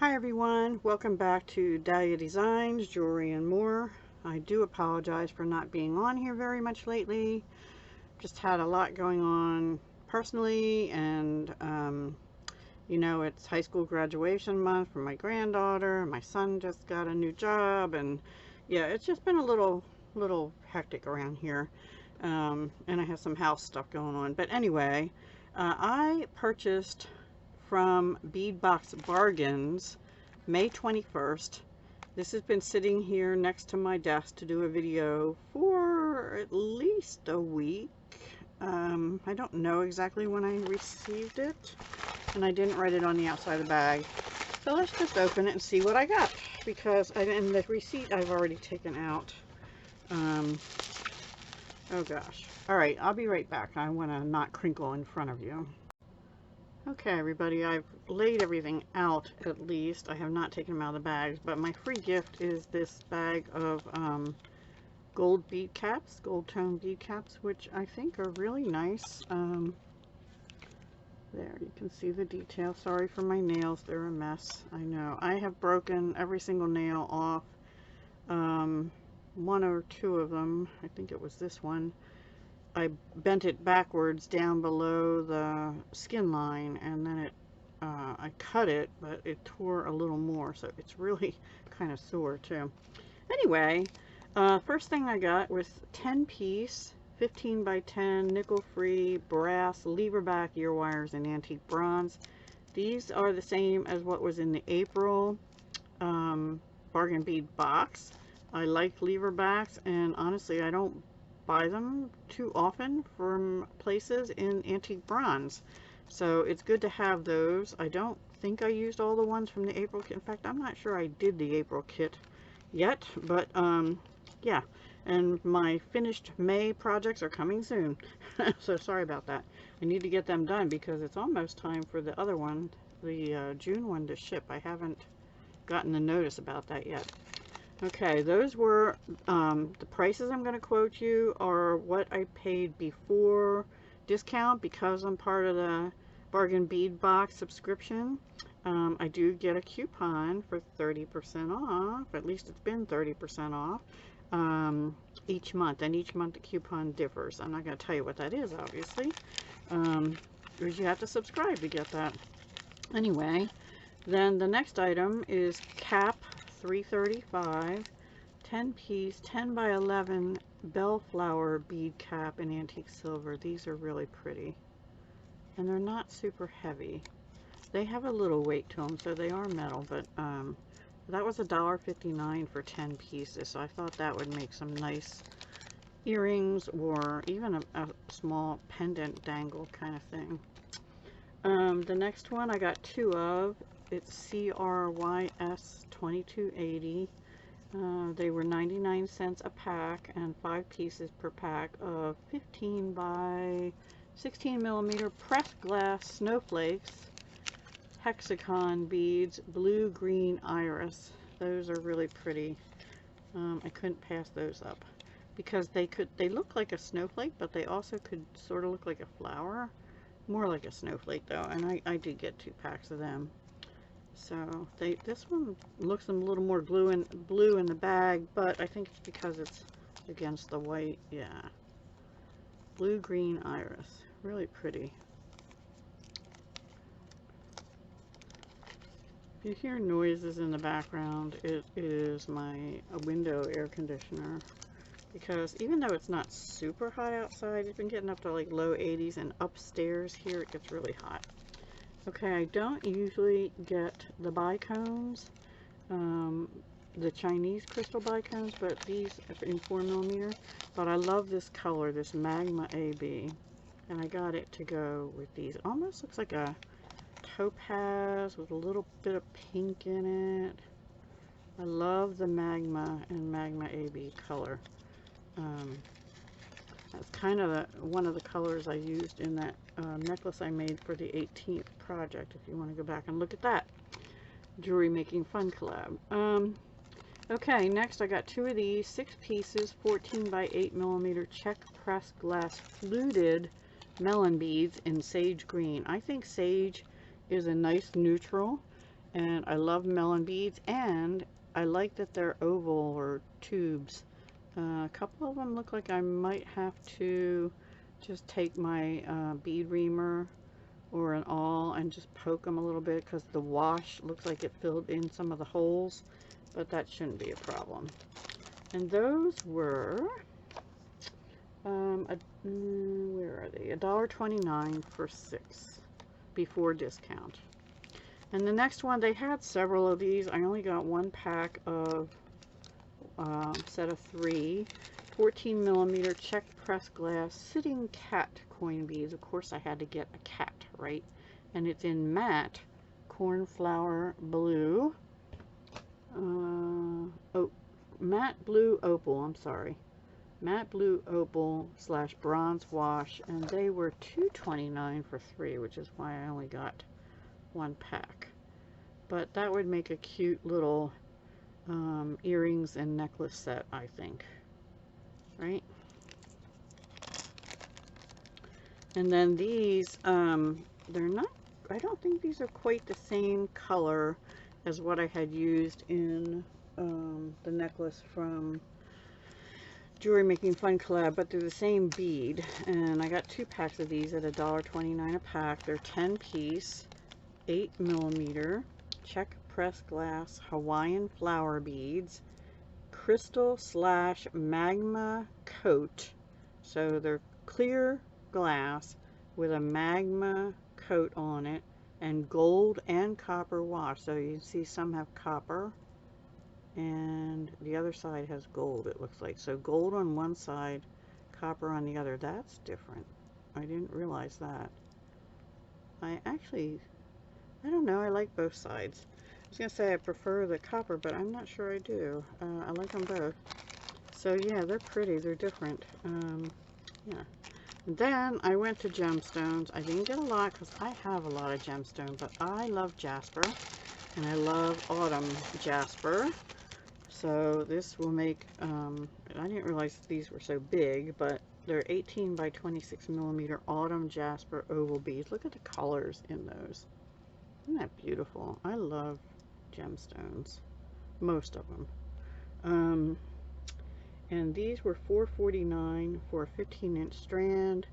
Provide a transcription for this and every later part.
Hi everyone, welcome back to Dahlia Designs, Jewelry and More. I do apologize for not being on here very much lately. Just had a lot going on personally, and you know, it's high school graduation month for my granddaughter. My son just got a new job, and yeah, it's just been a little hectic around here. And I have some house stuff going on. But anyway, I purchased from Bead Box Bargains May 21st. This has been sitting here next to my desk to do a video for at least a week. I don't know exactly when I received it, and I didn't write it on the outside of the bag. So let's just open it and see what I got, because in the receipt I've already taken out. Oh gosh. Alright, I'll be right back. I want to not crinkle in front of you. Okay everybody, I've laid everything out at least. I have not taken them out of the bags, but my free gift is this bag of gold bead caps, gold tone bead caps, which I think are really nice. There, you can see the detail. Sorry for my nails, they're a mess. I know. I have broken every single nail off. One or two of them, I think it was this one, I bent it backwards down below the skin line, and then I cut it, but it tore a little more, so it's really kind of sore too. Anyway, first thing I got was 10-piece 15 by 10 nickel-free brass lever back ear wires in antique bronze. These are the same as what was in the April bargain bead box. I like lever backs, and honestly I don't buy them too often from places in antique bronze, so it's good to have those. I don't think I used all the ones from the April kit. In fact, I'm not sure I did the April kit yet, but yeah, and my finished May projects are coming soon. So sorry about that. I need to get them done because it's almost time for the other one, the June one, to ship. I haven't gotten the notice about that yet. Okay, those were the prices I'm going to quote you are what I paid before discount, because I'm part of the bargain bead box subscription. I do get a coupon for 30% off. At least it's been 30% off each month, and each month the coupon differs. I'm not going to tell you what that is, obviously, because you have to subscribe to get that. Anyway, then the next item is cap 335 10-piece 10 by 11 bellflower bead cap in antique silver. These are really pretty, and they're not super heavy. They have a little weight to them, so they are metal, but that was $1.59 for 10 pieces, so I thought that would make some nice earrings, or even a small pendant dangle kind of thing. The next one I got two of. It's CRYS 2280. They were 99 cents a pack, and 5 pieces per pack of 15 by 16 millimeter pressed glass snowflakes, Hexagon beads, blue green iris. Those are really pretty. I couldn't pass those up because they look like a snowflake, but they also could sort of look like a flower. More like a snowflake though, and I did get 2 packs of them. So this one looks a little more blue in the bag, but I think it's because it's against the white. Yeah, blue green iris, really pretty. If you hear noises in the background, it is my window air conditioner, because even though it's not super hot outside, it's been getting up to like low 80s, and upstairs here it gets really hot. Okay, I don't usually get the Bicones, the Chinese crystal Bicones, but these are in 4mm. But I love this color, this Magma AB, and I got it to go with these. It almost looks like a topaz with a little bit of pink in it. I love the Magma and Magma AB color. That's kind of one of the colors I used in that necklace I made for the 18th project, if you want to go back and look at that. Jewelry Making Fun collab. Okay, next I got 2 of these 6 pieces 14 by 8mm check pressed glass fluted melon beads in sage green. I think sage is a nice neutral, And I love Melon beads, and I like that they're oval or tubes. A couple of them look like I might have to just take my bead reamer or an awl and just poke them a little bit, because the wash looks like it filled in some of the holes, but that shouldn't be a problem. And those were where are they? $1.29 for 6 before discount. And the next one, they had several of these. I only got one pack of set of 3 14mm check press glass sitting cat coin beads. Of course I had to get a cat, right? And it's in matte cornflower blue, matte blue opal, I'm sorry, matte blue opal / bronze wash, and they were $2.29 for 3, which is why I only got one pack. But that would make a cute little earrings and necklace set, I think, right? And then these, they're not, I don't think these are quite the same color as what I had used in the necklace from Jewelry Making Fun collab, but they're the same bead. And I got 2 packs of these at $1.29 a pack. They're 10 piece, 8mm check press glass Hawaiian flower beads, crystal / magma coat. So they're clear glass with a magma coat on it, and gold and copper wash. So you can see some have copper and the other side has gold, it looks like. So gold on one side, copper on the other. That's different. I didn't realize that. I don't know, I like both sides. I was gonna say I prefer the copper, but I'm not sure I do. I like them both. So yeah, they're pretty, they're different. Yeah. And then I went to gemstones. I didn't get a lot because I have a lot of gemstones, but I love Jasper and I love autumn Jasper. So this will make, I didn't realize these were so big, but they're 18 by 26mm autumn Jasper oval beads. Look at the colors in those. Isn't that beautiful? I love gemstones, most of them. And these were $4.49 for a 15-inch strand,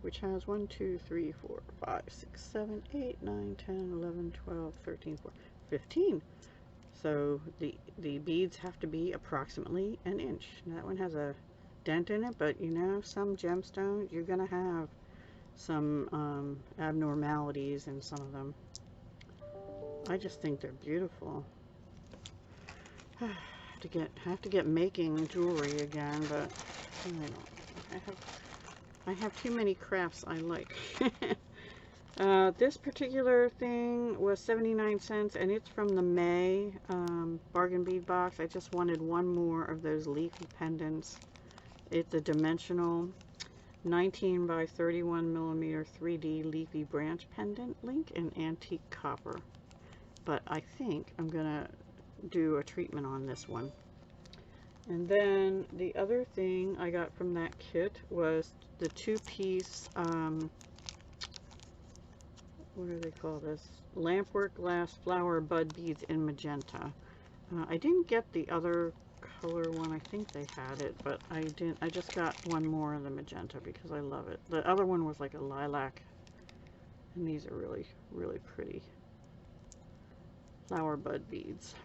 which has 1, 2, 3, 4, 5, 6, 7, 8, 9, 10, 11, 12, 13, 14, 15. So the beads have to be approximately an inch. Now, that one has a dent in it, but you know, some gemstones, you're going to have some abnormalities in some of them. I just think they're beautiful. Have to get making jewelry again, but I have too many crafts I like. This particular thing was 79 cents, and it's from the May bargain bead box. I just wanted one more of those leafy pendants. It's a dimensional 19 by 31mm 3D leafy branch pendant link in antique copper. But I think I'm gonna do a treatment on this one. And then the other thing I got from that kit was the 2-piece what do they call this, Lampwork glass flower bud beads in magenta. I didn't get the other color one. I think they had it, but I just got one more of the magenta because I love it. The other one was like a lilac, and these are really, really pretty flower bud beads.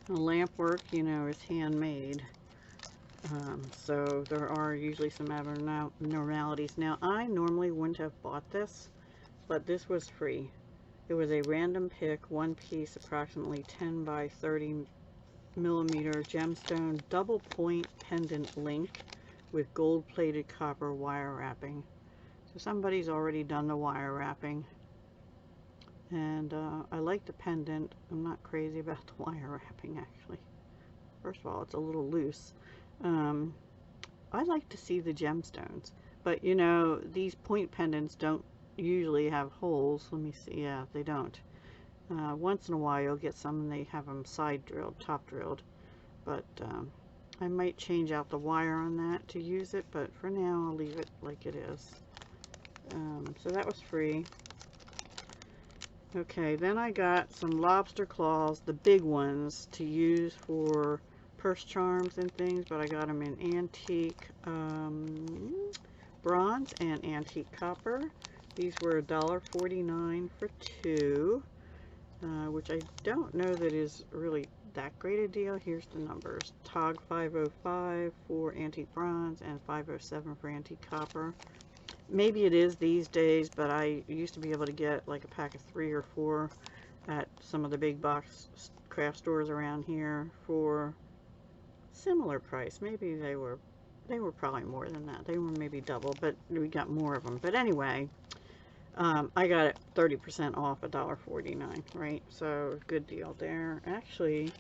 The Lampwork, you know, is handmade, so there are usually some abnormalities. Now, I normally wouldn't have bought this, but this was free. It was a random pick, 1 piece, approximately 10 by 30mm gemstone double point pendant link with gold plated copper wire wrapping. So somebody's already done the wire wrapping. And I like the pendant. I'm not crazy about the wire wrapping, actually. First of all, it's a little loose. I like to see the gemstones, but you know, these point pendants don't usually have holes. Let me see. Yeah, they don't. Once in a while you'll get some and they have them side drilled, top drilled, but I might change out the wire on that to use it, but for now I'll leave it like it is. So that was free. Okay, then I got some Lobster Claws, the big ones, to use for purse charms and things, but I got them in antique bronze and antique copper. These were $1.49 for two, which I don't know that is really that great a deal. Here's the numbers. TOG 505 for antique bronze and 507 for antique copper. Maybe it is these days, but I used to be able to get like a pack of 3 or 4 at some of the big box craft stores around here for similar price. Maybe they were probably more than that. They were maybe double, but we got more of them. But anyway, I got it 30% off, $1.49, right? So good deal there. Actually,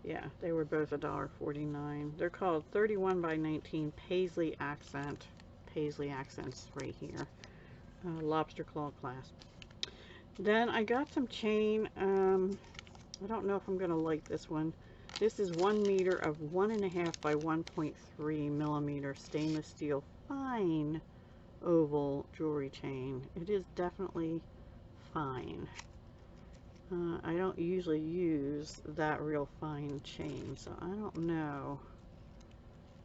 yeah, they were both $1.49. They're called 31 by 19 Paisley Accents right here. Lobster Claw clasp. Then I got some chain. I don't know if I'm going to like this one. This is 1 meter of 1.5 by 1.3 millimeter stainless steel fine oval jewelry chain. It is definitely fine. I don't usually use that real fine chain, so I don't know,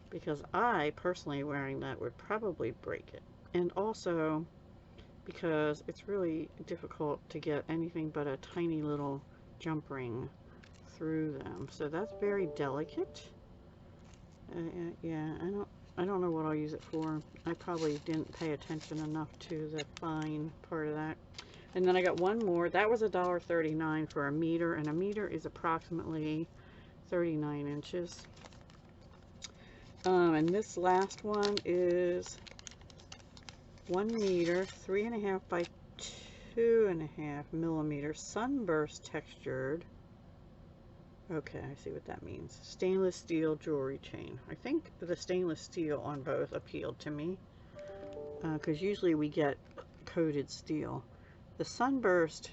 because I personally wearing that would probably break it, and also because it's really difficult to get anything but a tiny little jump ring through them, so that's very delicate. Yeah, I don't know what I'll use it for. I probably didn't pay attention enough to the fine part of that. And then I got one more. That was $1.39 for a meter, and a meter is approximately 39 inches. And this last one is 1 meter, 3.5 by 2.5 millimeter Sunburst Textured. Okay, I see what that means. Stainless steel jewelry chain. I think the stainless steel on both appealed to me, because usually we get coated steel. The Sunburst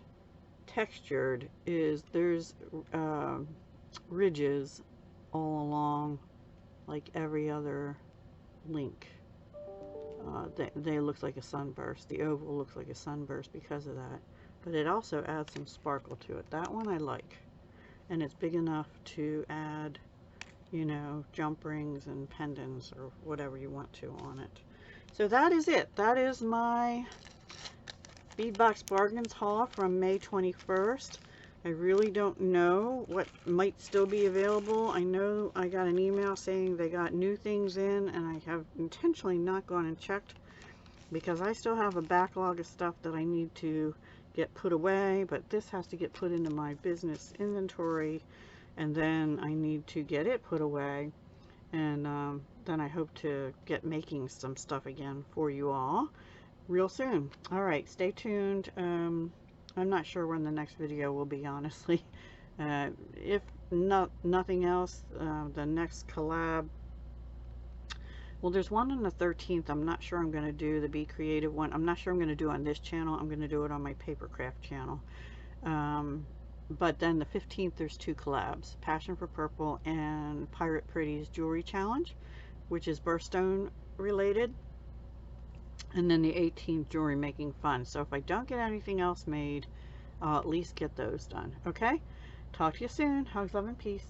Textured is, there's ridges all along like every other link. They look like a sunburst. The oval looks like a sunburst because of that, but it also adds some sparkle to it. That one I like. And it's big enough to add, you know, jump rings and pendants or whatever you want to on it. So that is it. That is my Bead Box Bargains haul from May 21st. I really don't know what might still be available. I know I got an email saying they got new things in, and I have intentionally not gone and checked because I still have a backlog of stuff that I need to get put away, but this has to get put into my business inventory, and then I need to get it put away, and then I hope to get making some stuff again for you all real soon. All right, stay tuned. I'm not sure when the next video will be, honestly. If nothing else, the next collab, well, there's one on the 13th. I'm not sure I'm going to do the Be Creative one. I'm not sure I'm going to do it on this channel. I'm going to do it on my Papercraft channel. But then the 15th, there's 2 collabs. Passion for Purple and Pirate Pretty's Jewelry Challenge, which is birthstone related. And then the 18th, Jewelry Making Fun. So if I don't get anything else made, I'll at least get those done. Okay? Talk to you soon. Hugs, love, and peace.